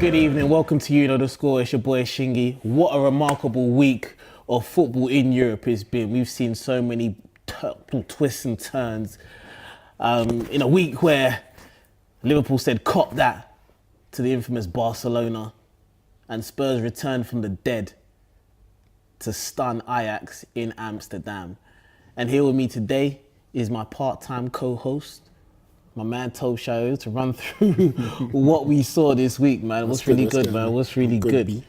Good evening, welcome to You Know The Score. It's your boy Shingy. What a remarkable week of football in Europe it's been. We've seen so many twists and turns. In a week where Liverpool said cop that to the infamous Barcelona, and Spurs returned from the dead to stun Ajax in Amsterdam. And here with me today is my part-time co-host, my man Toshayo, to run through what we saw this week, man. What's really good, man? What's really good?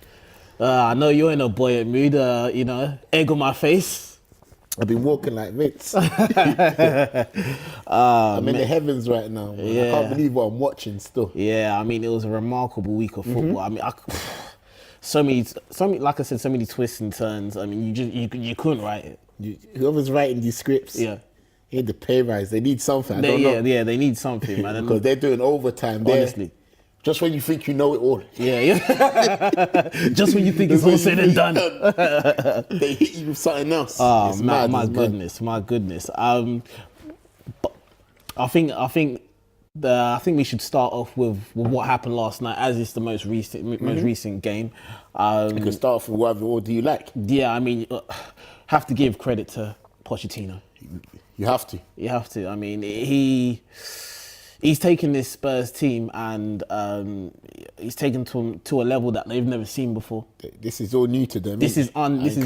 I know you're in a buoyant mood, egg on my face. I've been walking like Vince. I'm in the heavens right now. Yeah. I can't believe what I'm watching still. Yeah, I mean, it was a remarkable week of football. I mean, so many, like I said, so many twists and turns. I mean, you couldn't write it. Whoever's writing these scripts, they need the pay rise. They need something. I don't know. Yeah, they need something, man. Because they're doing overtime. Honestly. Just when you think you know it all. Yeah. Just when you think it's all said and done. They hit you with something else. Oh, my goodness. But I think we should start off with what happened last night, as it's the most recent game. You can start off with whatever order you like. Yeah, I mean, have to give credit to Pochettino. You have to. You have to. I mean, he's taken this Spurs team and he's taken to a level that they've never seen before. This is all new to them. This is But you see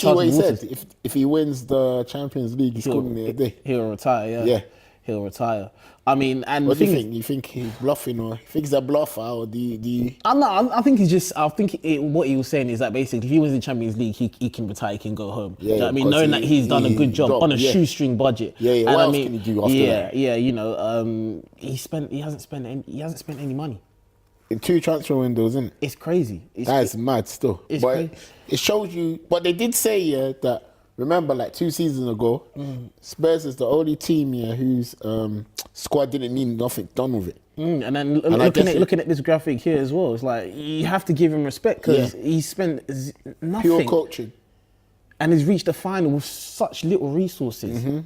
what he said. If he wins the Champions League, he's calling it a day. He'll retire. Yeah. He'll retire. I mean, and what do you think? You think he's bluffing, or he thinks a bluffer, or do you? I think he's just. What he was saying is that basically, if he wins the Champions League, he can retire, he can go home. Yeah, you know what I mean, knowing that he's done a good job on a shoestring budget. Yeah. What else can he do after that? Yeah. You know, he hasn't spent any money. In 2 transfer windows, isn't it? It's crazy. That's mad still. It's but crazy. It shows you. But they did say that. Remember, like 2 seasons ago, Spurs is the only team whose squad didn't mean nothing done with it. And then looking at this graphic here as well, it's like you have to give him respect because he spent nothing. Pure coaching. And he's reached the final with such little resources.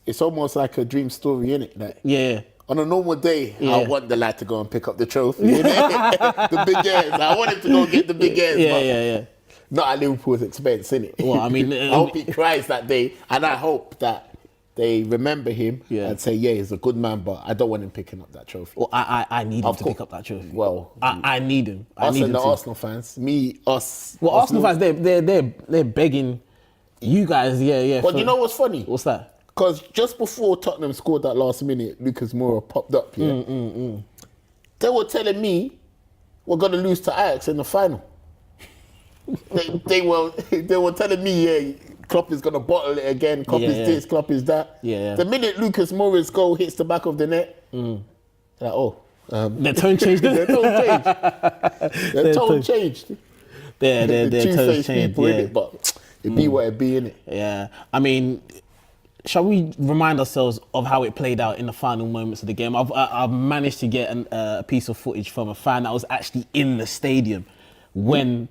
It's almost like a dream story, innit? Like, yeah. On a normal day, I want the lad to go and pick up the trophy. The big airs. I want him to go and get the big airs. Yeah. Not at Liverpool's expense, innit? Well, I mean, I hope he cries that day, and I hope that they remember him and say, he's a good man, but I don't want him picking up that trophy. Well, I need him to pick up that trophy. Well, I need him. Us and the Arsenal fans, us. Well, Arsenal fans, they're begging you guys, But you know what's funny? What's that? Because just before Tottenham scored that last minute, Lucas Moura popped up. They were telling me we're gonna lose to Ajax in the final. They were telling me, Klopp is gonna bottle it again. Klopp is this, Klopp is that. Yeah. The minute Lucas Moura's goal hits the back of the net, like, their tone changed. Their tone changed. Their tone changed. But it be what it be, innit? Yeah. I mean, shall we remind ourselves of how it played out in the final moments of the game? I've managed to get a piece of footage from a fan that was actually in the stadium when.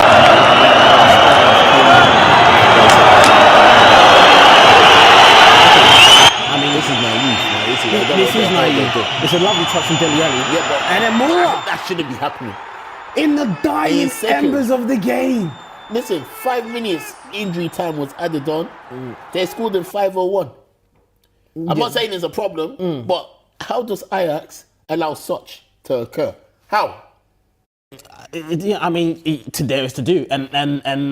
I mean, this is naive. This is naive. It's a lovely touch from Dele Alli. Yeah, but and then Moura. That shouldn't be happening. In the dying embers of the game. Listen, 5 minutes injury time was added on. They scored in 5:01. I'm not saying it's a problem, but how does Ajax allow such to occur? How? I mean, to dare is to do, and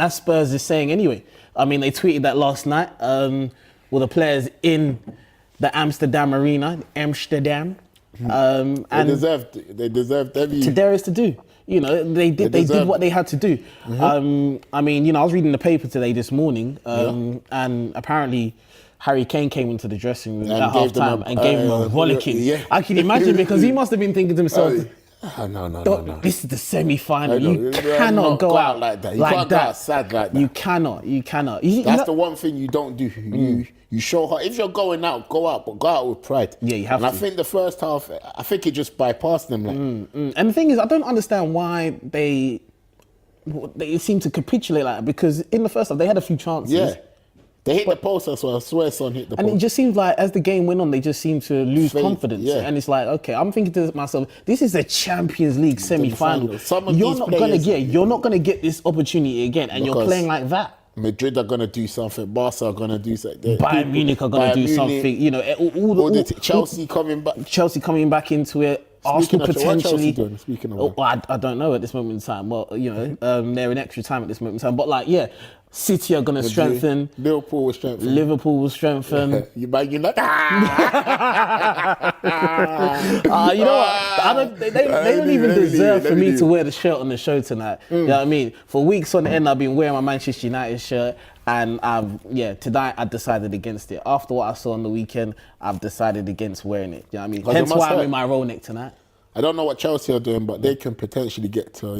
that Spurs is saying anyway. I mean, they tweeted that last night. With the players in the Amsterdam arena, Amsterdam, and they deserved every. To dare is to do. You know, they did what they had to do. I mean, you know, I was reading the paper today this morning, and apparently Harry Kane came into the dressing room at half time and gave him a rollicking. I can imagine because he must have been thinking to himself. No. This is the semi-final. You cannot go out like that. You can't go out sad like that. You cannot. That's the one thing you don't do. You show heart. If you're going out, go out, but go out with pride. Yeah, you have to. And I think the first half, it just bypassed them. And the thing is, I don't understand why they seem to capitulate like that, because in the first half, they had a few chances. Yeah. They hit the post as well. I swear Son hit the And post. it just seems like as the game went on, they just seem to lose Faith, confidence. yeah. And it's like, okay, I'm thinking to myself, this is a Champions League semi-final. Some of You're these not players- gonna get this opportunity again, and you're Because- playing like that. Madrid are gonna do something. Barca are gonna do something. Bayern Munich are gonna do something. You know, Chelsea coming back. Chelsea coming back into it. Arsenal What Chelsea potentially. doing? Speaking of I don't know at this moment in time. Well, you know, they're in extra time at this moment in time. But like, yeah, City are going to strengthen. Liverpool will strengthen. Liverpool will strengthen. You might, you're not. You know what? They don't even deserve for me to wear the shirt on the show tonight. You know what I mean? For weeks on end, I've been wearing my Manchester United shirt. And tonight I decided against it. After what I saw on the weekend, I've decided against wearing it. You know what I mean? Hence why I'm in my Rolex tonight. I don't know what Chelsea are doing, but they can potentially get to,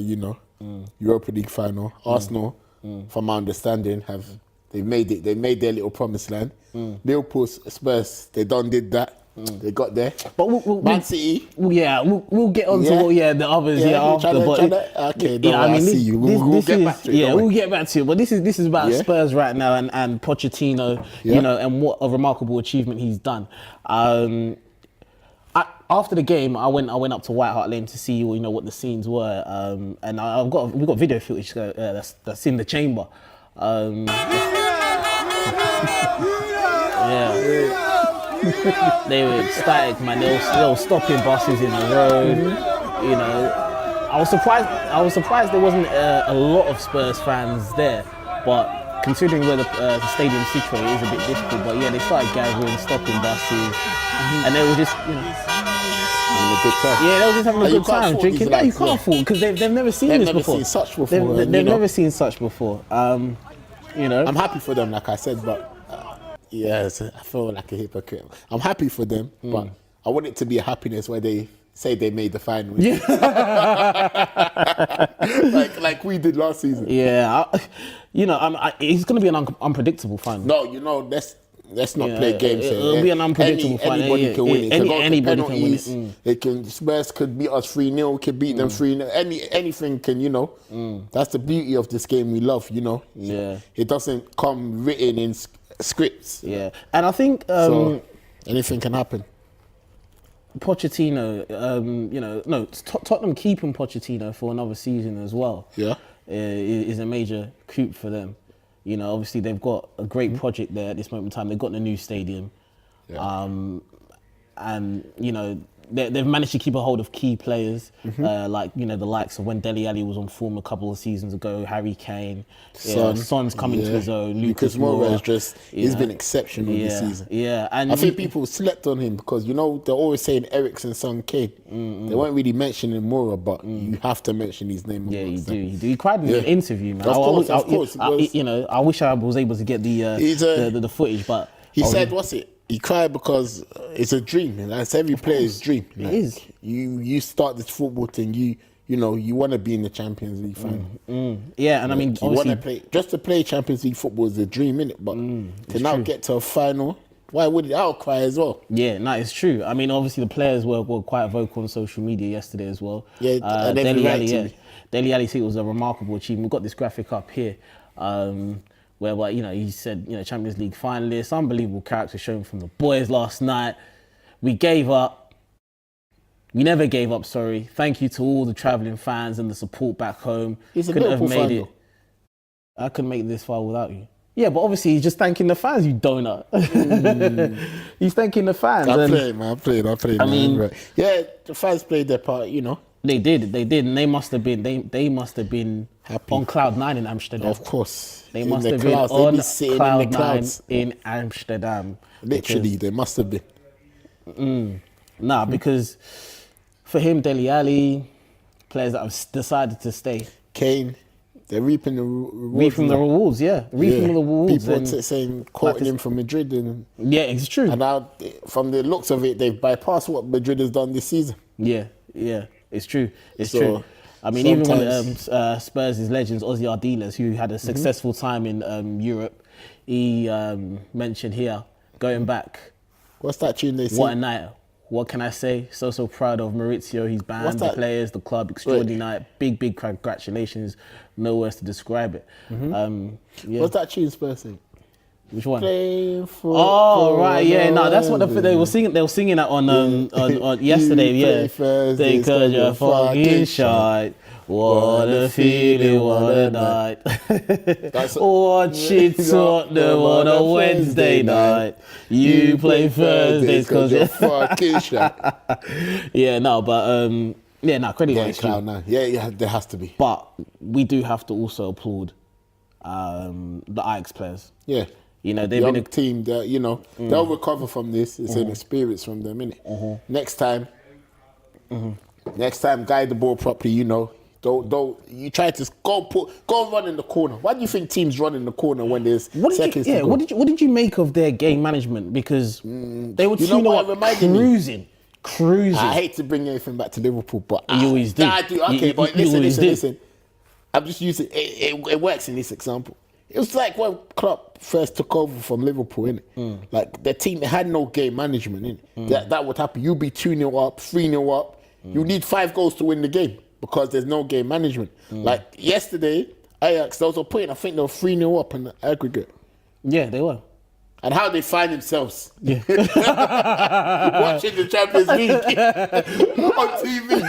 Europa League final. Arsenal, from my understanding, they made it. They made their little promised land. Liverpool, Spurs, they done did that. They got there. But Man City. We'll get on to the others after. Okay, I see you. We'll get back to it. We'll get back to it. But this is about Spurs right now and Pochettino, and what a remarkable achievement he's done. After the game, I went up to White Hart Lane to see what the scenes were, and we've got video footage that's in the chamber. They were ecstatic, man. They were stopping buses in the road. You know, I was surprised there wasn't a lot of Spurs fans there, but considering where the stadium's situated, it is a bit difficult. But yeah, they started gathering, stopping buses, and they were just having a good time. Yeah, they were just having a good time drinking. No, you can't afford because they've never seen this before. They've never seen such before. They've never seen such before. I'm happy for them, like I said, but yes, I feel like a hypocrite. I'm happy for them, but I want it to be a happiness where they say they made the final. Yeah. like we did last season. Yeah, it's going to be an unpredictable final. No, let's not play games here. It'll be an unpredictable final. Anybody can win it. Anybody can win it. Spurs could beat us 3-0, could beat them 3-0. Anything can, That's the beauty of this game we love, Yeah. It doesn't come written in scripts. Yeah, and I think so anything can happen. Pochettino, Tottenham keeping Pochettino for another season as well. Yeah, is a major coup for them. Obviously they've got a great project there at this moment in time. They've got the new stadium, and they've managed to keep a hold of key players, like the likes of when Dele Alli was on form a couple of seasons ago. Harry Kane, Son's coming to his own. Lucas Moura he's been exceptional this season. Yeah, and I think people slept on him because they're always saying Eriksen, Son, Kane. They weren't really mentioning Moura, but you have to mention his name. Yeah, you do. He cried in an interview, man. Of course. I wish I was able to get the footage, but he said, "What's it?" He cried because it's a dream. That's every player's dream. It is. You start this football thing. You want to be in the Champions League final. Yeah, and I mean, you want to play. Just to play Champions League football is a dream, innit? But to now get to a final, why would it? I'll cry as well. Yeah, no, it's true. I mean, obviously the players were quite vocal on social media yesterday as well. Yeah, and Dele Alli said it was a remarkable achievement. We've got this graphic up here. Where he said, Champions League finalists, unbelievable character shown from the boys last night. We gave up. We never gave up, sorry. Thank you to all the travelling fans and the support back home. Couldn't have made it. I couldn't make it this far without you. Yeah, but obviously he's just thanking the fans, you donut. He's thanking the fans. I played. I mean, yeah, the fans played their part, They did, and they must have been happy on cloud 9 in Amsterdam. Of course. They must have been on cloud 9 in Amsterdam. Literally, they must have been. Because for him, Dele Alli, players that have decided to stay. Kane, they're reaping the rewards. Reaping the rewards. People saying quoting him from Madrid. Yeah, it's true. And now, from the looks of it, they've bypassed what Madrid has done this season. Yeah, it's true. It's true. I mean, even when Spurs' legends, Ozzy Ardiles, who had a successful time in Europe, he mentioned here, going back. What's that tune they sing? What a night. What can I say? So proud of Maurizio, his band, the players, the club, extraordinary night. Big congratulations. No words to describe it. What's that tune Spurs sing? Which one? Playing for. Oh right, yeah, no, that's what they were singing. They were singing that on yesterday, yeah. They cause you're fucking shy. What a feeling, what a night. Watching Tottenham on a Wednesday night. You play Thursdays cause you're fucking shy. Yeah, no, but yeah, no, credit Yeah, where it's clown due. now. Yeah, there has to be. But we do have to also applaud the Ajax players. Yeah. You know, they've Young been team that, you know, they'll recover from this. It's an experience from them, innit? Next time, guide the ball properly, you know. Don't you try to go and run in the corner. Why do you think teams run in the corner when there's seconds to go? What did you make of their game management? Because they were cruising. I hate to bring anything back to Liverpool, but you always do. I do. Okay, but listen. I'm just using it works in this example. It was like when Klopp first took over from Liverpool, innit? Like the team had no game management, innit? That would happen. You'd be 2-0 up, 3-0 up. You need 5 goals to win the game because there's no game management. Like yesterday, Ajax, there was a point, I think they were 3-0 up in the aggregate. Yeah, they were. And how they find themselves Yeah. watching the Champions League on TV.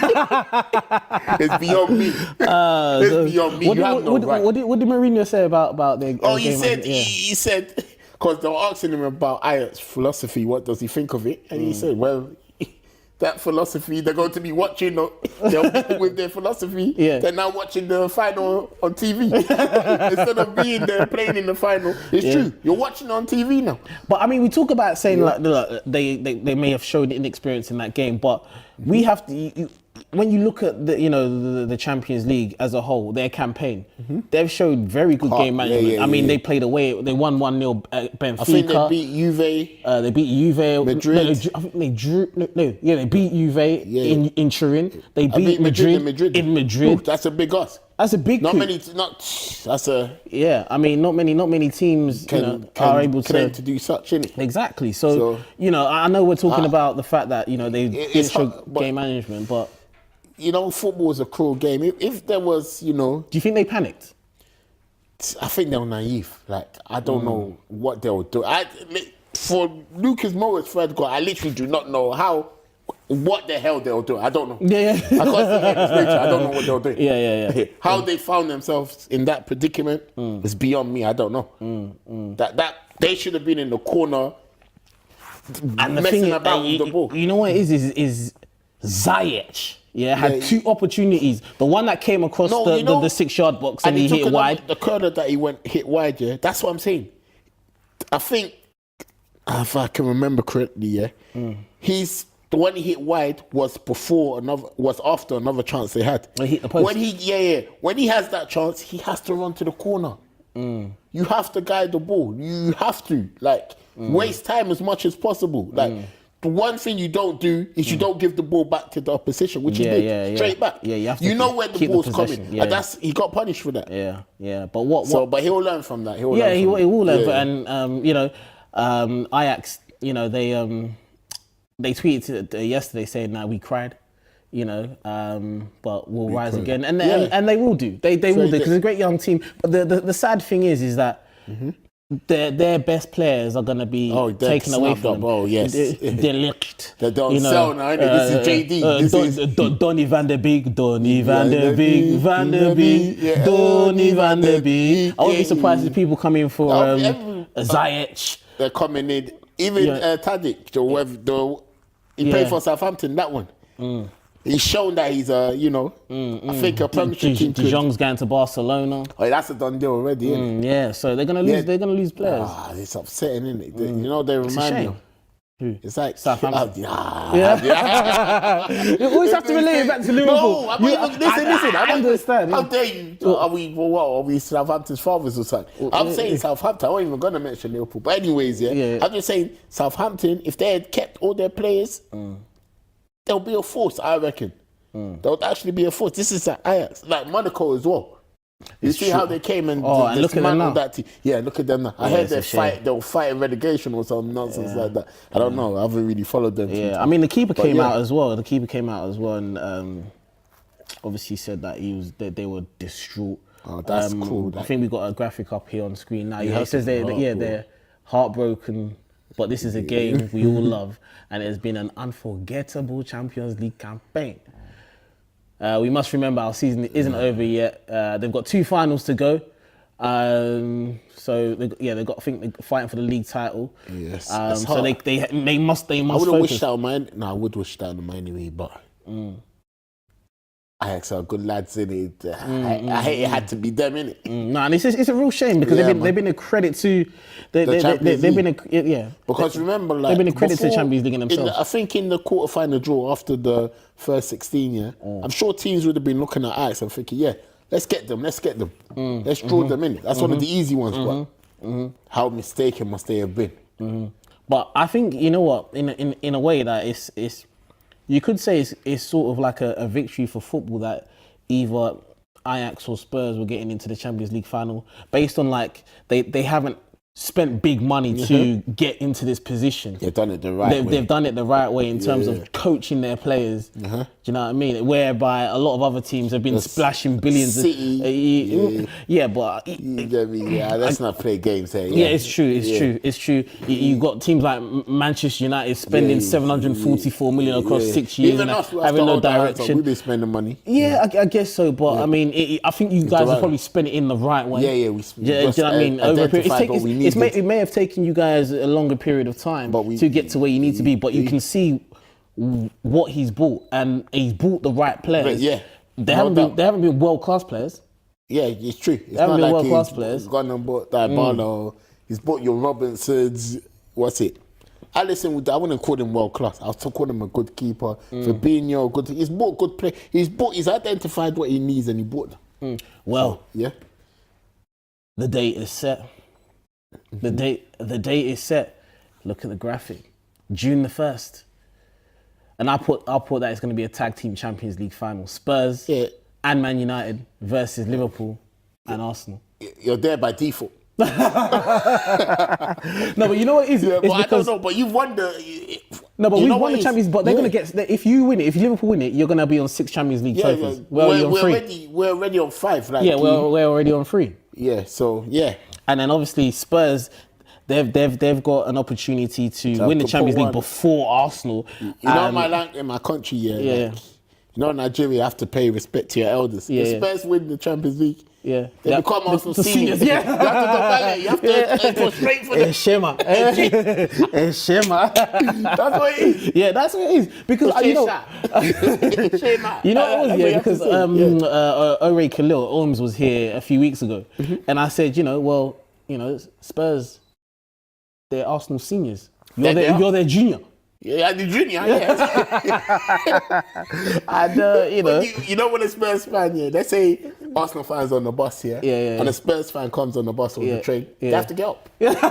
It's beyond me. It's beyond me. You have no right. What did Mourinho say about their game? He said, because they were asking him about Ajax philosophy, what does he think of it? And he said, well, that philosophy, they're going to be watching with their philosophy. Yeah. They're now watching the final on TV instead of being there playing in the final. It's true. You're watching on TV now. But I mean, we talk about saying like they may have showed inexperience in that game, but we have to. When you look at the Champions League as a whole, their campaign, they've showed very good game management. I mean, they played away. They won 1-0 at Benfica. I think they beat Juve. They beat Juve. Madrid. I think they drew. They beat Juve in Turin. They beat Madrid in Madrid. Ooh, that's a big us. That's a big. Not many. That's a. Yeah, I mean, not many teams are able to do such, innit? Exactly. So I know we're talking about the fact that they didn't show game management, but. Football is a cruel game. If there was, Do you think they panicked? I think they were naive. Like, I don't know what they'll do. For Lucas Moura's third goal, I literally do not know what the hell they'll do. I don't know. Yeah. I can't see nature. I don't know what they'll do. Yeah. How they found themselves in that predicament is beyond me. I don't know. That they should have been in the corner and messing about with the ball. You know what it is Ziyech. Yeah, had 2 opportunities. The one that came across the 6-yard box and he hit it wide. The corner that he hit wide, yeah. That's what I'm saying. I think, if I can remember correctly, the one he hit wide was after another chance they had. He hit the post. When he has that chance, he has to run to the corner. You have to guide the ball. You have to waste time as much as possible. The one thing you don't do is you don't give the ball back to the opposition, which he did straight back. Yeah, you have to know where the ball's coming. Yeah. And he got punished for that. Yeah. But but he'll learn from that. He will learn. And Ajax, they tweeted yesterday saying that we cried. But we'll rise again, and they will do. They will do because it's a great young team. But the sad thing is that. Their best players are going to be taken away from them. Oh, yes. They're licked. They don't sell now, this is JD. Donny van der Beek, Donny van der Beek, Donny van der Beek. I wouldn't be surprised if people come in for Ziyech. They're coming in. Even Tadic, he played for Southampton, that one. He's shown that he's I think a Premiership team. De Jong's going to Barcelona. Oh, that's a done deal already, isn't it? Yeah, so they're gonna lose. Yeah. They're gonna lose players. It's upsetting, isn't it? They remind me of. Who? It's like Southampton. You always have to relate it back to Liverpool. No, listen. I understand. How dare you? Are we Southampton's fathers or something? I'm saying Southampton. I wasn't even gonna mention Liverpool. But anyways, I'm just saying Southampton. If they had kept all their players. There'll be a force, I reckon. There'll actually be a force. This is like Ajax, like Monaco as well. You see how they came and look at them now. That team. Yeah, look at them now. I heard they were fighting relegation or some nonsense like that. I don't know. I haven't really followed them. Yeah, I mean the keeper came out as well. The keeper came out as well and obviously said that they were distraught. Oh, that's cool. I think we got a graphic up here on screen now. It says they're heartbroken, but this is a game we all love, and it has been an unforgettable Champions League campaign. We must remember our season isn't over yet. They've got 2 finals to go. So they've got, I think they're fighting for the league title. Yes. So they must I would focus. wish that on mine. No, I would wish that on mine anyway, but Ajax are good lads in it. I hate it had to be them in it. No, and it's a real shame because they've been a credit to they've been a Because remember, like, they've been a credit to the Champions League in themselves. I think in the quarterfinal draw after the first 16, I'm sure teams would have been looking at Ajax and thinking, let's get them. Let's draw them in. That's one of the easy ones. But how mistaken must they have been? But I think, you know what, in a way that it's you could say it's sort of like a victory for football that either Ajax or Spurs were getting into the Champions League final based on, like, they haven't spent big money to get into this position. They've done it the right way. They've done it the right way in terms of coaching their players. Do you know what I mean? Whereby a lot of other teams have been splashing billions. City, but let's not play games here. It's true. You got teams like Manchester United spending 744 million across 6 years, even us, having no direction. We've been spending money. I guess so. But I mean, I think you guys have probably spent it in the right way. Do you know what I mean? Over a period, it may have taken you guys a longer period of time to get to where you need to be, but you can see what he's bought, and he's bought the right players. They haven't been world-class players. Yeah, it's true. It's haven't not been like world-class players. He's gone and bought Dybala. He's bought your Robinsons. What's it? I wouldn't call him world-class. I'll still call him a good keeper. Fabinho, good. He's bought good play. He's identified what he needs and he bought them. Well, yeah. The date is set. The date is set. Look at the graphic. June the 1st. And I'll put that it's going to be a tag team Champions League final. Spurs and Man United versus Liverpool and Arsenal. You're there by default. No, but you know what it is? But I don't know, but you've won the... No, but we've won the Champions League, but they're going to get... If you win it, if Liverpool win it, you're going to be on 6 Champions League trophies. We're already on 5. Like, we're already on 3. Yeah, so, yeah. And then obviously Spurs... They've got an opportunity to win the Champions League before Arsenal. You know, in my country, like, you know, Nigeria, you have to pay respect to your elders. If Spurs win the Champions League, they become Arsenal seniors. You have to do ballet. You have to go straight for them. Shema. Shema. That's what it is. Yeah, that's what it is. Because you know what it was, because Ore Khalil Holmes was here a few weeks ago, and I said, Spurs, they're Arsenal seniors. You're their junior. Yeah, the junior, and you know when a Spurs fan, let's say Arsenal fans on the bus, and a Spurs fan comes on the bus or the train, they have to get up. They have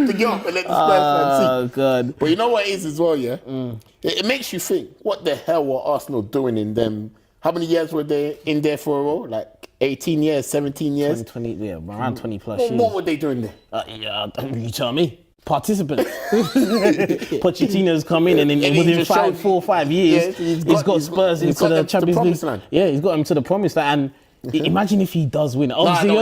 to get up and let the Spurs fan see. Oh, God. But you know what it is as well, It makes you think, what the hell were Arsenal doing in them? How many years were they in there for a row? Like 18 years, 17 years? 20, around 20 plus years. What were they doing there? You tell me. Participants. Pochettino's come in and within 4 or 5 years, he's got Spurs into the Champions League. Land. Yeah, he's got him to the promised land. And imagine if he does win. Obviously,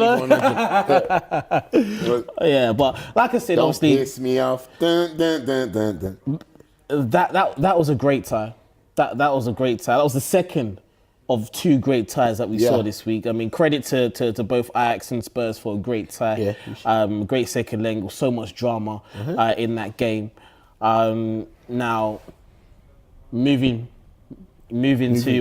yeah, but like I said, obviously, piss me off. Dun, dun, dun, dun, dun. That was a great tie. That was a great tie. That was the second of 2 great ties that we saw this week. I mean, credit to both Ajax and Spurs for a great tie. Great second leg, so much drama in that game. Now, moving to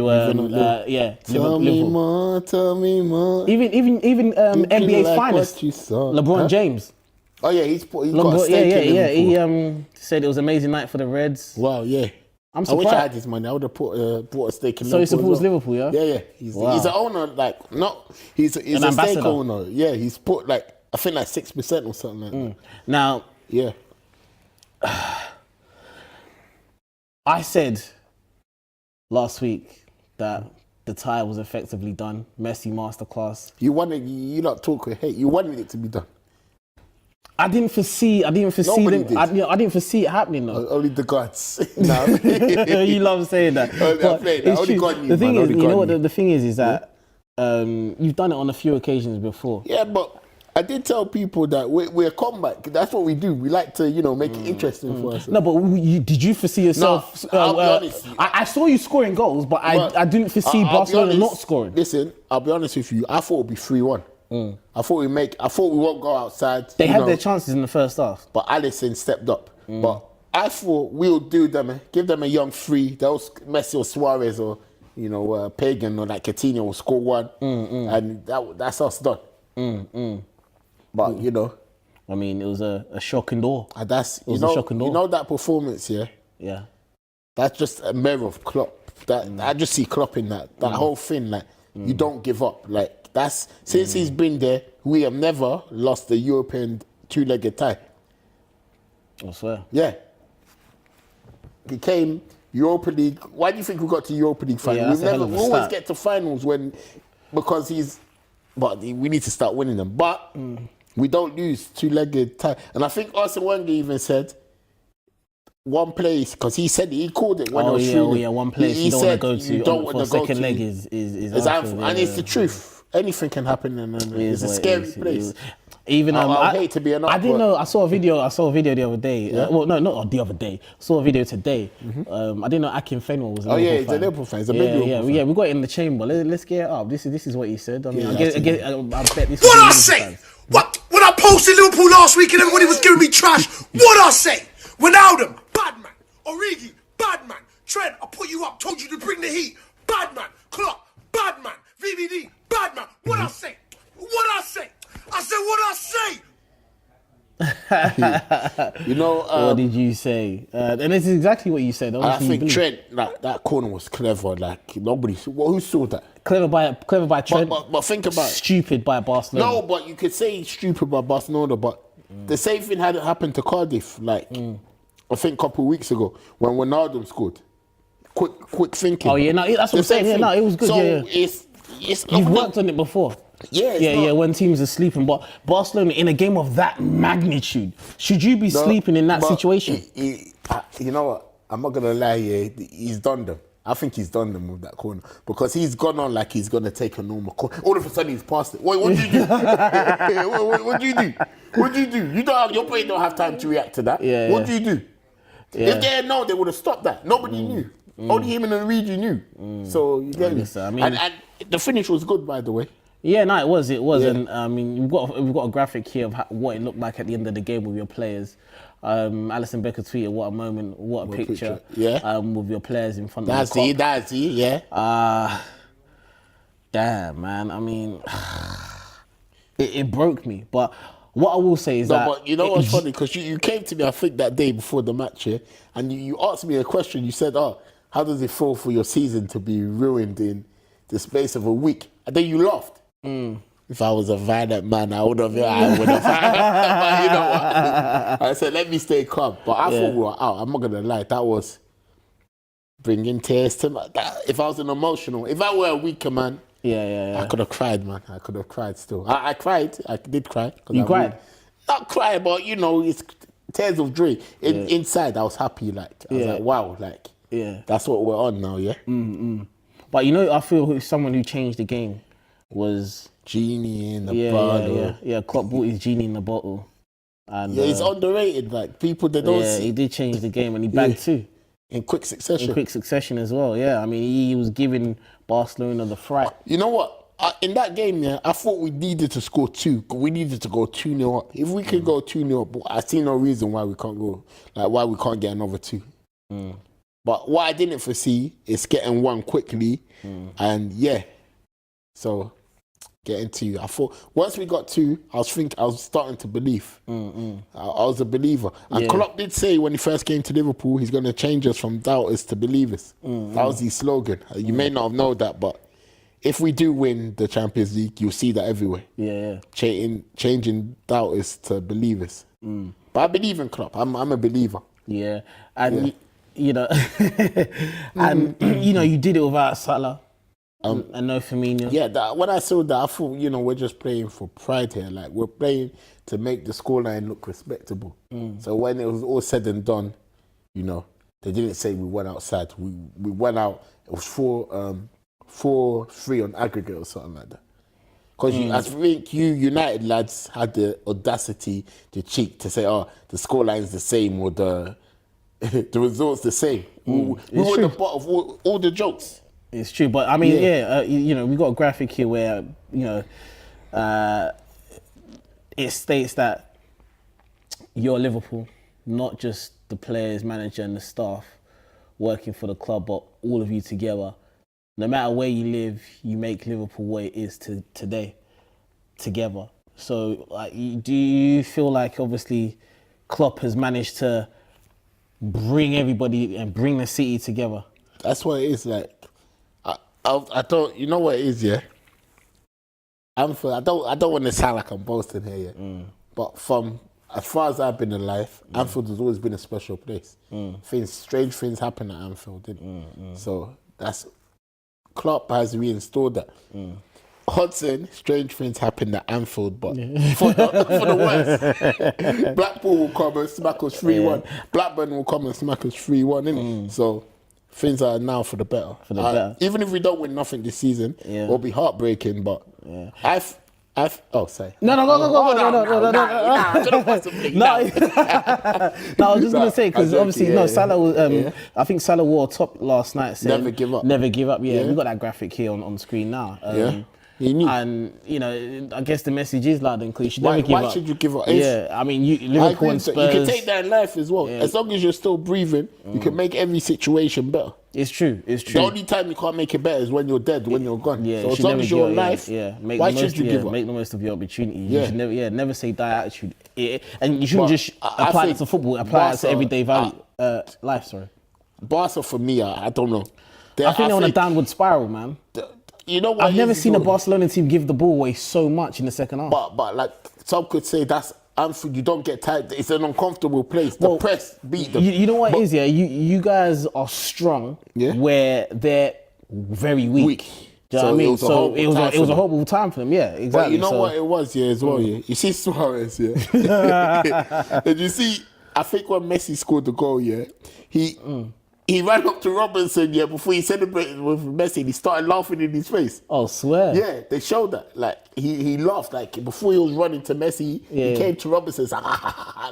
Tell me more, tell me more. Even NBA's like finest, LeBron James. Oh yeah, he got a stake in Liverpool. He said it was an amazing night for the Reds. Wow, yeah. I wish I had his money. I would have bought a stake in Liverpool. So he supports Liverpool, yeah? Yeah. He's an owner, he's an a stake owner. Yeah, he's put I think 6% or something like that. Now, I said last week that the tie was effectively done. Messi masterclass. You not talk with hate. You wanted it to be done. I didn't foresee Nobody them. I didn't foresee it happening though. Only the gods. You love saying that. Only God knew, the thing is, that you've done it on a few occasions before. Yeah, but I did tell people that we're a comeback. That's what we do. We like to, make it interesting for us. No, but did you foresee yourself? No, I'll be honest. I saw you scoring goals, but I didn't foresee I'll be Barcelona honest, not scoring. Listen, I'll be honest with you. I thought it'd be 3-1. I thought we won't go outside. They had their chances in the first half. But Alisson stepped up. But I thought we'll do them, give them a young free. Those Messi or Suarez or, Pagan or like Coutinho will score one. And that's us done. But, I mean, it was a shocking door. And that's, a shocking door. That performance, yeah? Yeah. That's just a mirror of Klopp. I just see Klopp in that whole thing. Like, you don't give up. Like, that's, since he's been there, we have never lost the European two-legged tie. I swear. Yeah. He came, Europa League. Why do you think we got to Europa League final? Yeah, we always get to finals because but we need to start winning them. But we don't lose two-legged tie. And I think Arsene Wenger even said one place, because he called it when it was shooting. One place you don't want to go to. You don't want to go second to. leg is Anfield. And it's the truth. Anything can happen, and it's a scary place. Even I hate to be an I didn't know. I saw a video the other day. Yeah? Well, no, not the other day. I saw a video today. I didn't know Akin Fenwell was a Liverpool fan. He's a Liverpool fan. He's a big Liverpool fan. Yeah, we got it in the chamber. Let's get it up. This is what he said. I mean, I bet this. What I say? What when I posted Liverpool last week and everybody was giving me trash? What I say? Ronaldo, bad man. Origi, bad man. Trent, I put you up. Told you to bring the heat. Bad man. Klopp, bad man. VVD, bad man. What I say? What I say? I said what I say. What did you say? And this is exactly what you said. I think Trent, that corner was clever. Like nobody, who saw that? Clever by Trent. But think about it. Stupid by Barcelona. No, but you could say stupid by Barcelona. But the same thing had happened to Cardiff. Like I think a couple of weeks ago when Ronaldo scored. Quick thinking. Oh yeah, no, that's what I'm saying. Yeah, no, it was good. So it's you've worked on it before. Yeah, when teams are sleeping. But Barcelona, in a game of that magnitude, should you be sleeping in that situation? You know what? I'm not going to lie here. He's done them. I think he's done them with that corner. Because he's gone on like he's going to take a normal corner. All of a sudden, he's passed it. Wait, what do you do? What do you do? What do you do? Your player don't have time to react to that. What do you do? Yeah. If they had known, they would have stopped that. Nobody knew. Only him and Origi knew. So, you get me? I mean, and the finish was good, by the way. Yeah, no, it was, Yeah. and I mean, we've got a graphic here of what it looked like at the end of the game with your players. Alison Becker tweeted, "What a moment, what a picture!" Yeah, with your players in front of the cop. That's it, yeah. Damn, man. I mean, it broke me. But what I will say is that, but you know what's funny? Because you came to me, I think that day before the match, yeah, and you asked me a question. You said, how does it feel for your season to be ruined in the space of a week?" And then you laughed. If I was a violent man, I would have. But you know what? I said, let me stay calm. But I thought we were out. I'm not gonna lie. That was bringing tears to my. If I was if I were a weaker man, I could have cried, man. I could have cried still. I cried. I did cry. You cried? Not cry, but it's tears of joy. Inside, I was happy. Like I was like, wow, like that's what we're on now, yeah. But I feel someone who changed the game was Genie in the bottle. Yeah. Klopp brought his genie in the bottle, and he's underrated. Like people, they don't. He did change the game, and he bagged two in quick succession. As well. Yeah, I mean, he was giving Barcelona the fright. You know what? In that game, I thought we needed to score two. We needed to go 2-0 up. If we could go 2-0 up, I see no reason why we can't go. Like why we can't get another two. But what I didn't foresee is getting one quickly, and so getting two. I thought once we got two, I was starting to believe. I was a believer. And Klopp did say when he first came to Liverpool, he's going to change us from doubters to believers. That was his slogan. You may not have known that, but if we do win the Champions League, you'll see that everywhere. Yeah. Changing doubters to believers. But I believe in Klopp. I'm a believer. Yeah, and and you did it without Salah. And no Firmino. Yeah, when I saw that, I thought, we're just playing for pride here. Like, we're playing to make the scoreline look respectable. So when it was all said and done, they didn't say we went outside. We went out. It was 4-3 on aggregate or something like that. Because I think you United lads had the audacity, the cheek to say, "Oh, the scoreline's the same or the the results the same." We were the butt of all the jokes. It's true, but I mean, you know, we got a graphic here where it states that you're Liverpool, not just the players, manager, and the staff working for the club, but all of you together. No matter where you live, you make Liverpool what it is today, together. So, like, do you feel like obviously Klopp has managed to bring everybody and bring the city together? That's what it is. Like, I don't. You know what it is, yeah. I don't want to sound like I'm boasting here, yeah. But from as far as I've been alive, Anfield has always been a special place. Strange things happen at Anfield, didn't So that's. Klopp has reinstalled that. Hudson, strange things happen at Anfield, but for the worst. Blackpool will come and smack us 3-1. Blackburn will come and smack us 3-1, innit? So things are now for the better. For the better. Even if we don't win nothing this season, it'll be heartbreaking, but oh, sorry. No. No, I was just going to say, because obviously, Salah was, I think Salah wore top last night saying, never give up. Never give up, we got that graphic here on screen now. He knew. And, you know, I guess the message is loud and clear. You should never give up. Why should you give up? I mean, Liverpool and Spurs. You can take that in life as well. As long as you're still breathing, you can make every situation better. It's true. The only time you can't make it better is when you're dead, when you're gone. So as long as you're alive, why should you give up? Make the most of your opportunity. You should never say die attitude. And you shouldn't just apply it to football, apply it to everyday life, sorry. Barca, for me, I don't know. I think they're on a downward spiral, man. You know what? I've never seen a Barcelona team give the ball away so much in the second half. But like some could say, that's Anfield. You don't get tired. It's an uncomfortable place. The press beat them. You know what it is, yeah? You guys are strong where they're very weak. Do you know what I mean? So it was a horrible time for them, exactly. But you know what it was, as well, You see Suarez, And you see, I think when Messi scored the goal, he ran up to Robinson, before he celebrated with Messi. He started laughing in his face. Oh, swear. Yeah, they showed that. Like, he laughed. Like, before he was running to Messi, he came to Robinson,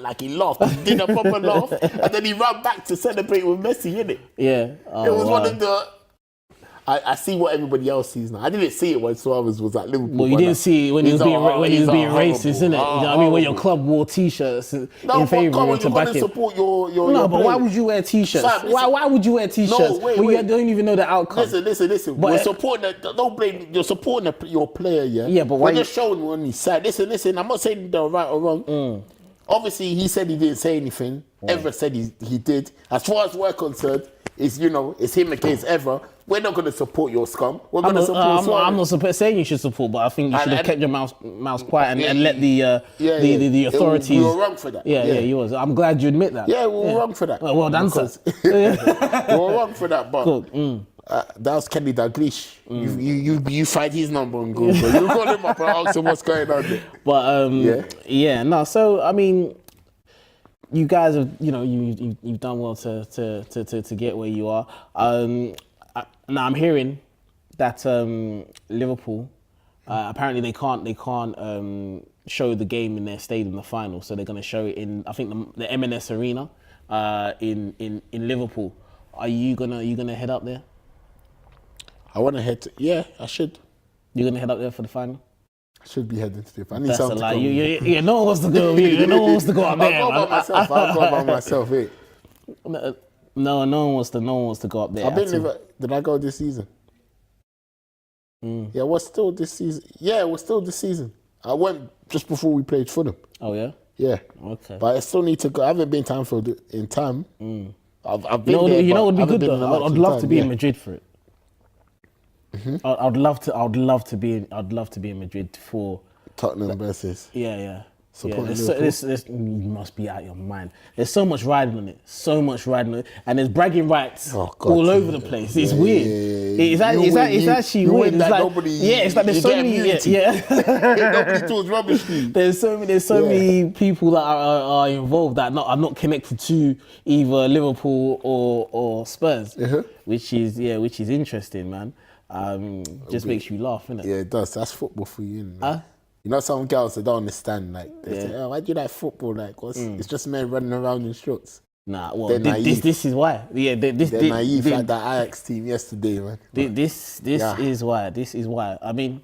like he laughed. He did a proper laugh. And then he ran back to celebrate with Messi, innit? Yeah. Oh, it was one of the... I see what everybody else sees now. I didn't see it when Suarez was at Liverpool. Well, you didn't see it when he was being racist, innit? You know what I mean? When your club wore T-shirts in favour to back it. Support your No, but why would you wear T-shirts? Why would you wear T-shirts when you don't even know the outcome? Listen. But we're supporting. Don't blame. You're supporting your player, Yeah, but why? We're just showing on his side. Listen. I'm not saying they're right or wrong. Obviously, he said he didn't say anything. Everett said he did. As far as we're concerned, it's him against Ever. We're not going to support your scum. We're going to support Suarez. I'm not saying you should support, but I think you should have kept your mouth quiet and let the authorities. We were wrong for that. Yeah, you was. I'm glad you admit that. Yeah, we were wrong for that. Well done, sir. We were wrong for that, but that was Kenny Dalglish. You find his number on Google. You call him up and ask him what's going on there. But so I mean, you guys have you've done well to get where you are. Now I'm hearing that Liverpool apparently they can't show the game in their stadium, the final, so they're going to show it in I think the M&S Arena in Liverpool. Are you gonna head up there? I want to head. I should. You're gonna head up there for the final? I should be heading to the final. That's a lie. No one wants to go. No one wants to go up there. I'll go by myself. No one wants to go up there. Did I go this season? Yeah, it was still this season. Yeah, it was still this season. I went just before we played Fulham. Oh yeah. Yeah. Okay. But I still need to go. I haven't been to Anfield in time. I've been there. You know what would be good though? I'd love to be in Madrid for it. I'd love to be in Madrid for Tottenham versus. Yeah. You must be out of your mind. There's so much riding on it, and there's bragging rights all over the place. It's weird. It's actually weird. It's like it's like there's so many. Nobody talks rubbish to you. There's so many people that are involved that are not connected to either Liverpool or Spurs, which is interesting, man. Just makes you laugh, innit? Yeah, it does. That's football for you, innit? You know, some girls, they don't understand. Like, they say, oh, why do you like football? Like, it's just men running around in shorts. Nah, well, They're naive. this is why. Yeah, They're naive, like that Ajax team yesterday, man. This is why. This is why. I mean,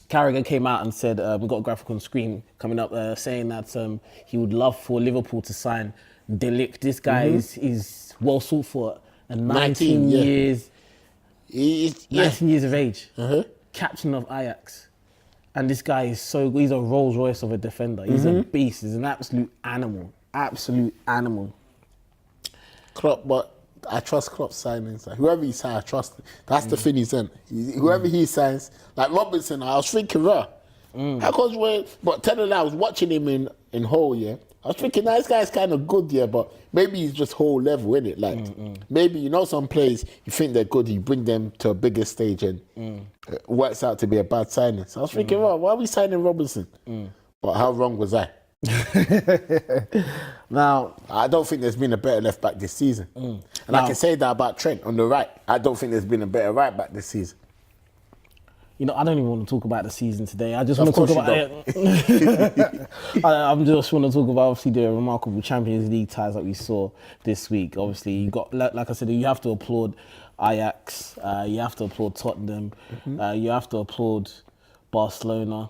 Carragher came out and said, we got a graphic on screen coming up saying that he would love for Liverpool to sign De Ligt. This guy is well sought for, and 19 years, 19 years of age, captain of Ajax. And this guy is so good. He's a Rolls Royce of a defender. He's a beast. He's an absolute animal. Absolute animal. Klopp, but I trust Klopp's signings. Like, whoever he signs, I trust him. That's the thing he's in. Whoever he signs, like Robinson, I was thinking, but tell her I was watching him in Hull, yeah. I was thinking, this guy's kind of good, yeah, but maybe he's just whole level, innit? Like, maybe, you know, some players, you think they're good, you bring them to a bigger stage and it works out to be a bad signing. So I was thinking, why are we signing Robinson? But how wrong was I? Now, I don't think there's been a better left back this season. And I can say that about Trent on the right. I don't think there's been a better right back this season. You know, I don't even want to talk about the season today. I just want to talk about it. I just want to talk about, obviously, the remarkable Champions League ties that we saw this week. Obviously, you got, like I said, you have to applaud Ajax. You have to applaud Tottenham. You have to applaud Barcelona.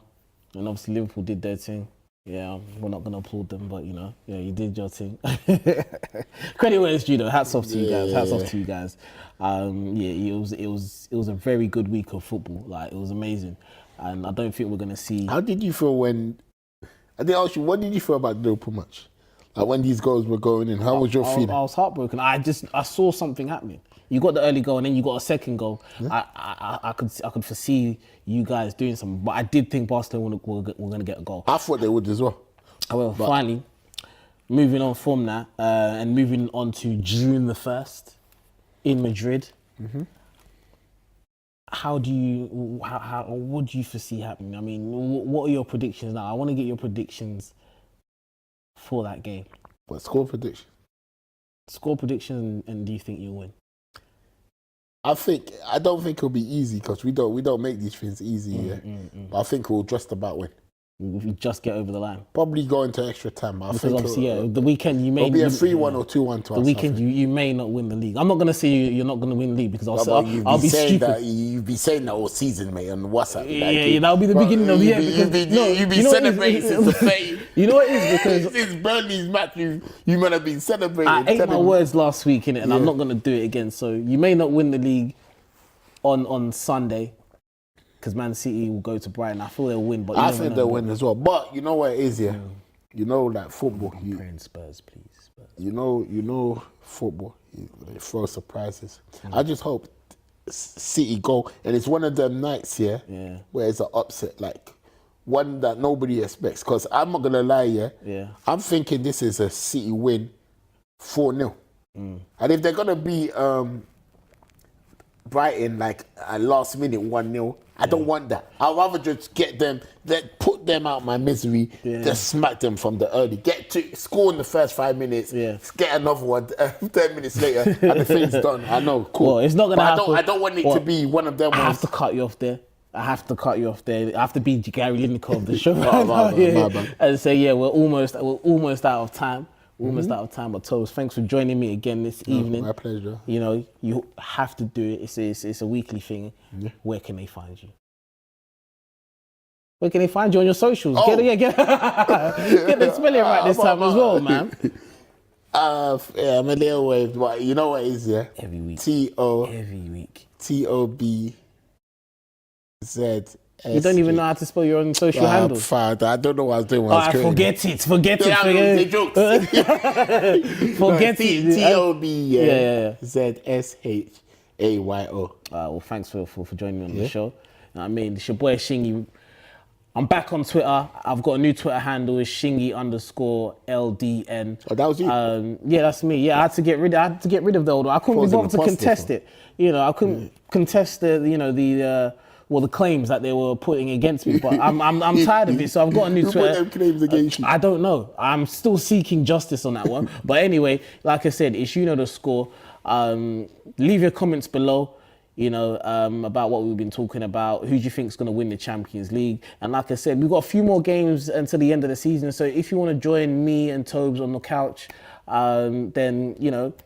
And obviously, Liverpool did their thing. Yeah, we're not going to applaud them, but, you know, yeah, you did your thing. Credit where it's due, though. Hats off to you guys. Hats off to you guys. It was a very good week of football. Like, it was amazing. And I don't think we're going to see... How did you feel when... I didn't ask you, what did you feel about the Liverpool match? Like, when these goals were going in, how was your feeling? I was heartbroken. I saw something happening. You got the early goal and then you got a second goal. I could foresee you guys doing something, but I did think Barcelona were going to get a goal. I thought they would as well. However, finally, moving on from that and moving on to June the 1st in Madrid. What do you foresee happening? I mean, what are your predictions now? I want to get your predictions for that game. What, score prediction? Score prediction, and do you think you'll win? I don't think it'll be easy because we don't make these things easy. But I think we'll just about win. If you just get over the line. Probably go into extra time. But because obviously, the weekend you may... It'll be a 3-1 or 2-1 to us. The weekend you may not win the league. I'm not going to say you're not going to win the league because I'll be stupid. You'd be saying that all season, mate, on WhatsApp. Yeah, that'll be the beginning of the year. You'd be celebrating since the fate. You know what it is? Because... Since Burnley's match, you might have been celebrating. I ate my words last week, innit, and I'm not going to do it again. So you may not win the league on Sunday. Because Man City will go to Brighton. I feel they'll win, but I think they'll win as well. But you know what it is, yeah. You know, like football. I'm praying Spurs, please. Spurs. You know, football. They throw surprises. I just hope City go, and it's one of them nights here where it's an upset, like one that nobody expects. Because I'm not gonna lie, I'm thinking this is a City win, 4-0, and if they're gonna be Brighton like a last minute 1-0. I don't want that. I'd rather just get them, put them out my misery, just smack them from the early. Get to score in the first 5 minutes, get another one 10 minutes later, and the thing's done. I know, cool. Well, it's not going to happen. I don't want it to be one of them ones. I have to cut you off there. I have to be Gary Lineker of the show. And say, we're almost out of time. But Toes, thanks for joining me again this evening. My pleasure. You know, you have to do it. It's a weekly thing. Where can they find you? Where can they find you on your socials? Get the spelling right this time as well, man. I'm a little wave, but you know what it is, yeah? Every week. Every week. TOBZ. You don't even know how to spell your own social handles. I don't know what I was doing when I was creating. Forget it. Forget it. TOBZSHAYO. Well, thanks for joining me on the show. I mean, it's your boy Shingy. I'm back on Twitter. I've got a new Twitter handle. It's Shingy_LDN. Oh, that was you? Yeah, that's me. Yeah, I had to get rid of the old one. I couldn't be bothered to contest it. You know, I couldn't contest the claims that they were putting against me, but I'm tired of it, so I've got a new Twitter. Who put them claims against you? I don't know. I'm still seeking justice on that one. But anyway, like I said, it's the score. Leave your comments below. about what we've been talking about. Who do you think is going to win the Champions League? And like I said, we've got a few more games until the end of the season. So if you want to join me and Tobes on the couch, then,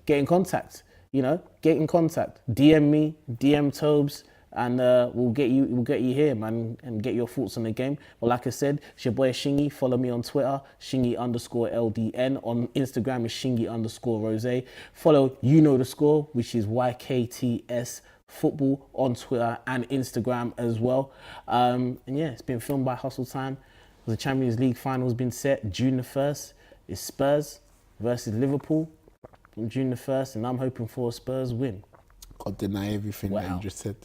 get in contact. Get in contact. DM me, DM Tobes, and we'll get you here, man, and get your thoughts on the game. But like I said, it's your boy Shingy. Follow me on Twitter, Shingy_LDN. On Instagram is Shingy_Rose. Follow the score, which is YKTS Football on Twitter and Instagram as well. And yeah, it's been filmed by Hustle Time. The Champions League final's been set June the 1st. It's Spurs versus Liverpool on June the 1st, and I'm hoping for a Spurs win. Can't deny everything that you just said.